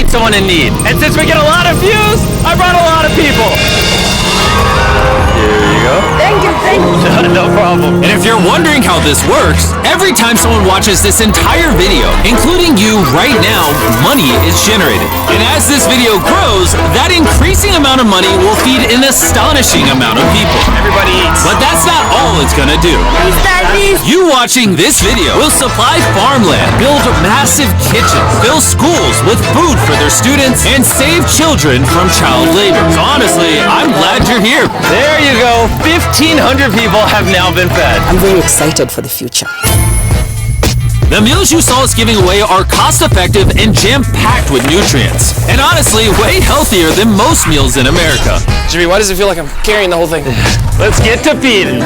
someone in need. And since we get a lot of views, I brought a lot of people. Here you go. Thank you. No problem. And if you're wondering how this works, every time someone watches this entire video, including you right now, money is generated. And as this video grows, that increasing amount of money will feed an astonishing amount of people. Everybody eats. But that's not all it's gonna do. You watching this video will supply farmland, build massive kitchens, fill schools with food for their students, and save children from child labor. So honestly, I'm glad you're here. There you go. 1,500 people have now been fed. I'm very excited for the future. The meals you saw us giving away are cost-effective and jam-packed with nutrients. And honestly, way healthier than most meals in America. Jimmy, why does it feel like I'm carrying the whole thing? Let's get to feeding.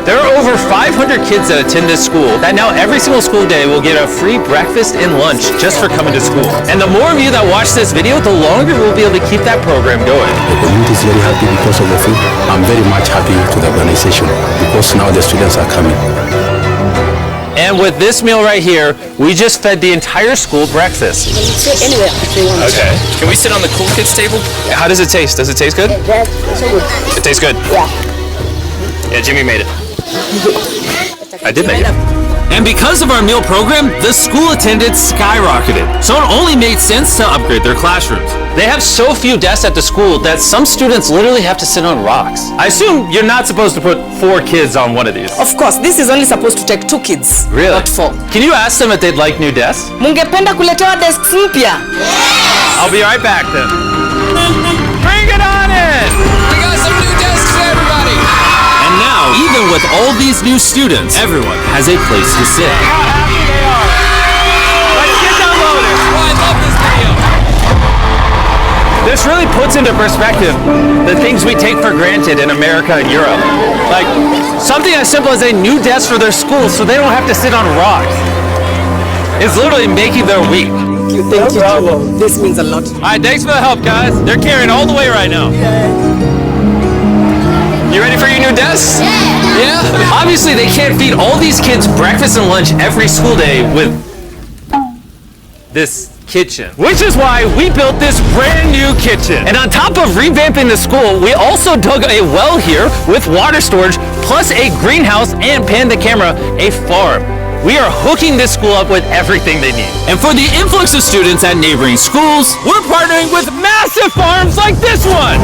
There are over 500 kids that attend this school that now every single school day will get a free breakfast and lunch just for coming to school. And the more of you that watch this video, the longer we'll be able to keep that program going. The community is very happy because of the food. I'm very much happy to the organization because now the students are coming. And with this meal right here, we just fed the entire school breakfast. Sit anywhere if you want. Okay. Can we sit on the cool kids table? How does it taste? Does it taste good? That's so good. It tastes good. Yeah. Yeah, Jimmy made it. I did make it. And because of our meal program, the school attendance skyrocketed. So it only made sense to upgrade their classrooms. They have so few desks at the school that some students literally have to sit on rocks. I assume you're not supposed to put 4 kids on one of these. Of course, this is only supposed to take 2 kids. Really? Not 4. Can you ask them if they'd like new desks? Mungependa kuletewa desks mpya? I'll be right back then. Bring it on in! We got some new desks for everybody! And now, even with all these new students, everyone has a place to sit. How happy they are! Let's get downloaded! Oh, I love this video! This really puts into perspective the things we take for granted in America and Europe. Like, something as simple as a new desk for their school so they don't have to sit on rocks. It's literally making their week. Thank you. problem. This means a lot. All right, thanks for the help, guys. They're carrying all the way right now. You ready for your new desks? Yeah. Obviously, they can't feed all these kids breakfast and lunch every school day with this kitchen, which is why we built this brand new kitchen. And on top of revamping the school, we also dug a well here with water storage, plus a greenhouse, and pan the camera, a farm. We are hooking this school up with everything they need. And for the influx of students at neighboring schools, We're partnering with massive farms like this one.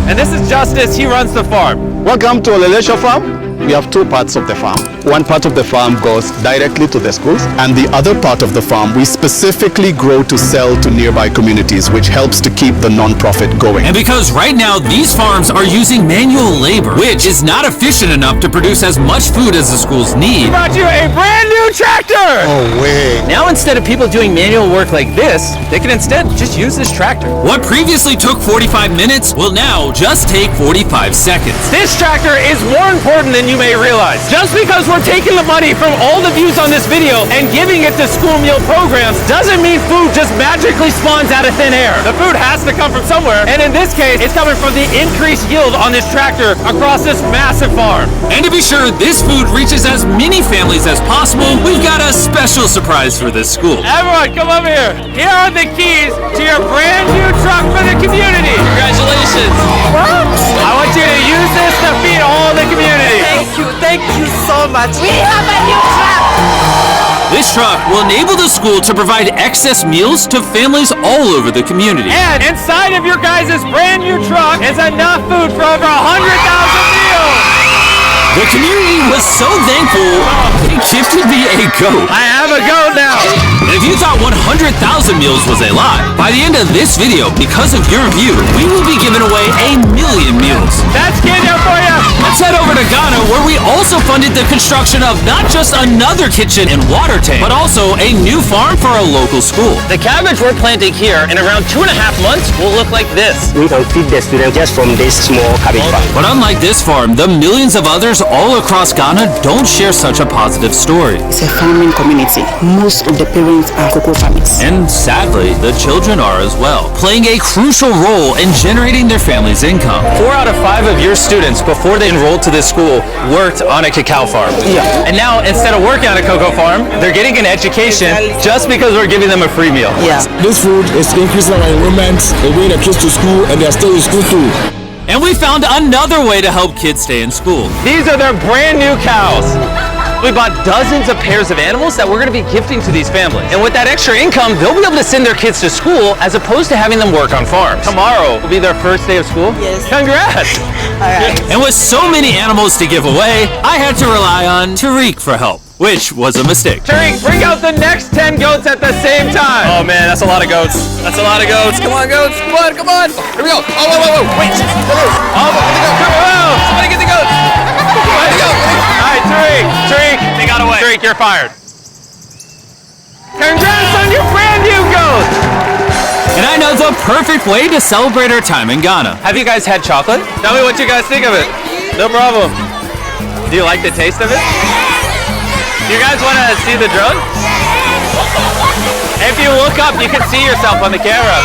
And this is Justice, he runs the farm. Welcome to Olelesho Farm. We have 2 parts of the farm. One part of the farm goes directly to the schools, and the other part of the farm we specifically grow to sell to nearby communities, which helps to keep the non-profit going. and because right now these farms are using manual labor, which is not efficient enough to produce as much food as the schools need, Brought you a brand new tractor. Oh, way. Now instead of people doing manual work like this, they can instead just use this tractor. what previously took 45 minutes will now just take 45 seconds. This tractor is more important than you may realize. Just because we're taking the money from all the views on this video and giving it to school meal programs doesn't mean food just magically spawns out of thin air. The food has to come from somewhere, and in this case, it's coming from the increased yield on this tractor across this massive farm. And to be sure this food reaches as many families as possible, we've got a special surprise for this school. Everyone, come over here. Here are the keys to your brand new truck for the community. Congratulations! I want you to use this to feed all the community. Thank you so much. We have a new truck. This truck will enable the school to provide excess meals to families all over the community. And inside of your guys' brand new truck is enough food for over 100,000 meals. The community was so thankful, they gifted me a goat. I have a goat now. And if you thought 100,000 meals was a lot, by the end of this video, because of your view, we will be giving away 1,000,000 meals. That's Kenya for you. Let's head over to Ghana, where we also funded the construction of not just another kitchen and water tank, but also a new farm for a local school. The cabbage we're planting here in around 2.5 months will look like this. We can feed the students just from this small cabbage farm. But unlike this farm, the millions of others all across Ghana don't share such a positive story. It's a farming community. most of the parents are cocoa farmers. And sadly, the children are as well, playing a crucial role in generating their family's income. 4 out of 5 of your students, before they enrolled to this school, worked on a cacao farm. Yeah. And now, instead of working on a cocoa farm, they're getting an education just because we're giving them a free meal. Yeah. This food is increasing our enrollment, they're bringing the kids to school, and they're still in school too. And we found another way to help kids stay in school. These are their brand new cows. We bought dozens of pairs of animals that we're going to be gifting to these families. And with that extra income, they'll be able to send their kids to school as opposed to having them work on farms. Tomorrow will be their first day of school. Yes. Congrats. All right. And with so many animals to give away, I had to rely on Tariq for help, which was a mistake. Tariq, bring out the next 10 goats at the same time. Oh man, that's a lot of goats. That's a lot of goats. Come on, goats. Come on, come on. Here we go. Oh, whoa, whoa, whoa. Wait. Oh, come on. Somebody get the goats. Somebody go. All right, Tariq, they got away. Tariq, you're fired. Congrats on your brand new goat. And I know the perfect way to celebrate our time in Ghana. Have you guys had chocolate? Tell me what you guys think of it. No problem. Do you like the taste of it? Do you guys want to see the drone? If you look up, you can see yourself on the camera.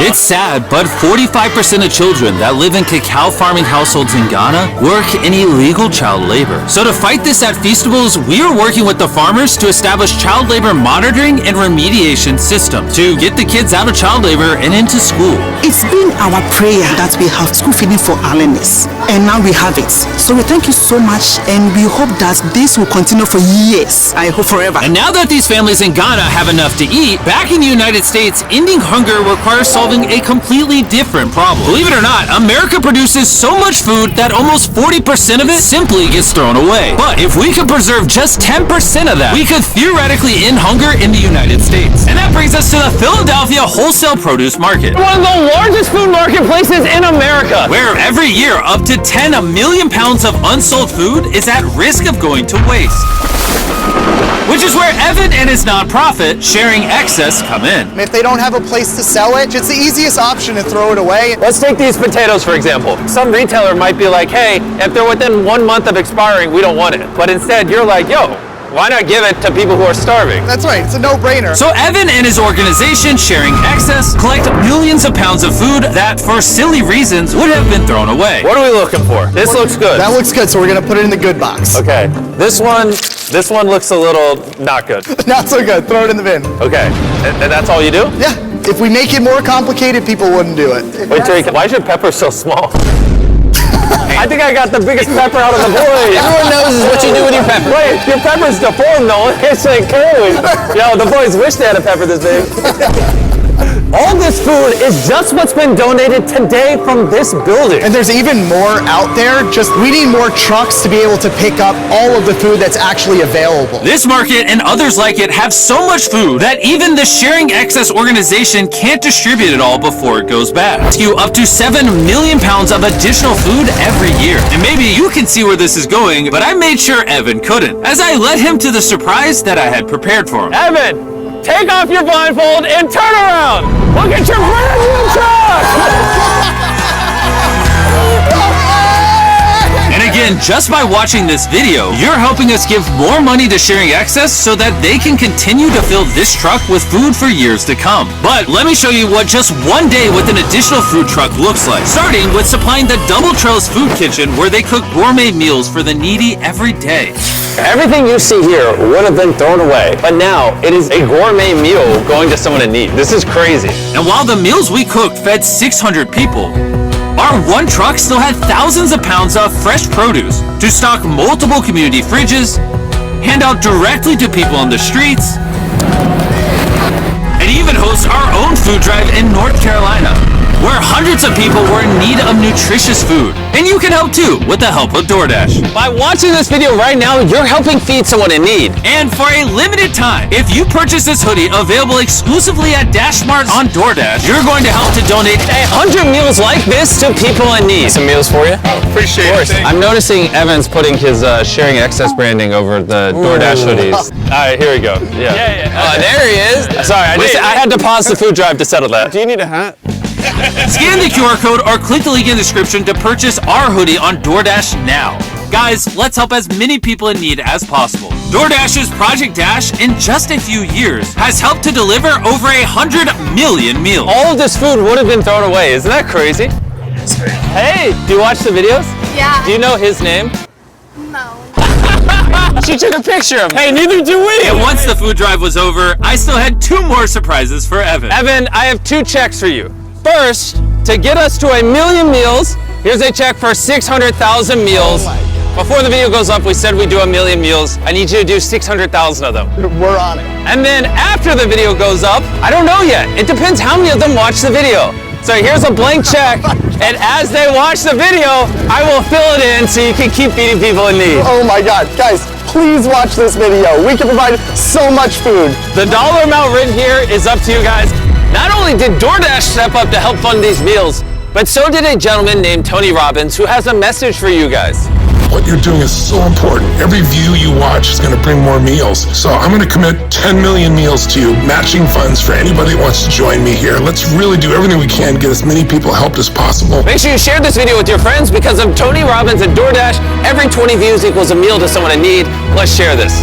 It's sad, but 45% of children that live in cacao farming households in Ghana work in illegal child labor. So to fight this at Feastables, we are working with the farmers to establish child labor monitoring and remediation system to get the kids out of child labor and into school. It's been our prayer that we have school feeding for our learners, and now we have it. So we thank you so much, and we hope that this will continue for years. I hope forever. And now that these families in Ghana have enough to eat, back in the United States, ending hunger requires solving a completely different problem. Believe it or not, America produces so much food that almost 40% of it simply gets thrown away. But if we could preserve just 10% of that, we could theoretically end hunger in the United States. And that brings us to the Philadelphia wholesale produce market, One of the largest food marketplaces in America. where every year up to 10 million pounds of unsold food is at risk of going to waste. Which is where Evan and his nonprofit, Sharing Excess, come in. If they don't have a place to sell it, it's the easiest option to throw it away. Let's take these potatoes, for example. Some retailer might be like, hey, if they're within 1 month of expiring, we don't want it. But instead, you're like, yo, why not give it to people who are starving? That's right, it's a no-brainer. So Evan and his organization, Sharing Excess, collect millions of pounds of food that, for silly reasons, would have been thrown away. What are we looking for? This looks good. That looks good, so we're gonna put it in the good box. Okay, this one looks a little not good. Not so good, throw it in the bin. Okay, and that's all you do? Yeah, if we make it more complicated, people wouldn't do it. Wait, Tariq, why is your pepper so small? I think I got the biggest pepper out of the boys. Everyone knows what you do with your pepper. Wait, your pepper's deformed though. It's like curly. Yo, the boys wish they had a pepper this big. All this food is just what's been donated today from this building. And there's even more out there, just we need more trucks to be able to pick up all of the food that's actually available. This market and others like it have so much food that even the Sharing Excess organization can't distribute it all before it goes bad. Rescue up to 7 million pounds of additional food every year. And maybe you can see where this is going, but I made sure Evan couldn't, as I led him to the surprise that I had prepared for him. Evan, take off your blindfold and turn around. Look at your brand new truck. And again, just by watching this video, you're helping us give more money to Sharing Excess so that they can continue to fill this truck with food for years to come. But let me show you what just one day with an additional food truck looks like. Starting with supplying the Double Trails Food Kitchen, where they cook gourmet meals for the needy every day. Everything you see here would have been thrown away, but now it is a gourmet meal going to someone in need. This is crazy. And while the meals we cooked fed 600 people, our one truck still had thousands of pounds of fresh produce to stock multiple community fridges, hand out directly to people on the streets, and even host our own food drive in North Carolina, where hundreds of people were in need of nutritious food. And you can help too with the help of DoorDash. By watching this video right now, you're helping feed someone in need. And for a limited time, if you purchase this hoodie available exclusively at DashMart on DoorDash, you're going to help to donate 100 meals like this to people in need. Some meals for you? Appreciate it. I'm noticing Evan's putting his Sharing Excess branding over the DoorDash hoodies. All right, here we go. Yeah. Oh, there he is. Sorry, I had to pause the food drive to settle that. Do you need a hat? Scan the QR code or click the link in the description to purchase our hoodie on DoorDash now. Guys, let's help as many people in need as possible. DoorDash's Project Dash, in just a few years, has helped to deliver over 100 million meals. All of this food would have been thrown away. Isn't that crazy? Hey, do you watch the videos? Yeah. Do you know his name? No. She took a picture of him. Hey, neither do we. And once the food drive was over, I still had 2 more surprises for Evan. Evan, I have 2 checks for you. First, to get us to 1 million meals, here's a check for 600,000 meals. Before the video goes up, we said we'd do 1 million meals. I need you to do 600,000 of them. We're on it. And then after the video goes up, I don't know yet. It depends how many of them watch the video. So here's a blank check, and as they watch the video, I will fill it in so you can keep feeding people in need. Oh my God, guys, please watch this video. We can provide so much food. The dollar amount written here is up to you guys. Not only did DoorDash step up to help fund these meals, but so did a gentleman named Tony Robbins who has a message for you guys. What you're doing is so important. Every view you watch is going to bring more meals. So I'm going to commit 10 million meals to you, matching funds for anybody that wants to join me here. Let's really do everything we can to get as many people helped as possible. Make sure you share this video with your friends because of Tony Robbins and DoorDash. Every 20 views equals a meal to someone in need. Let's share this.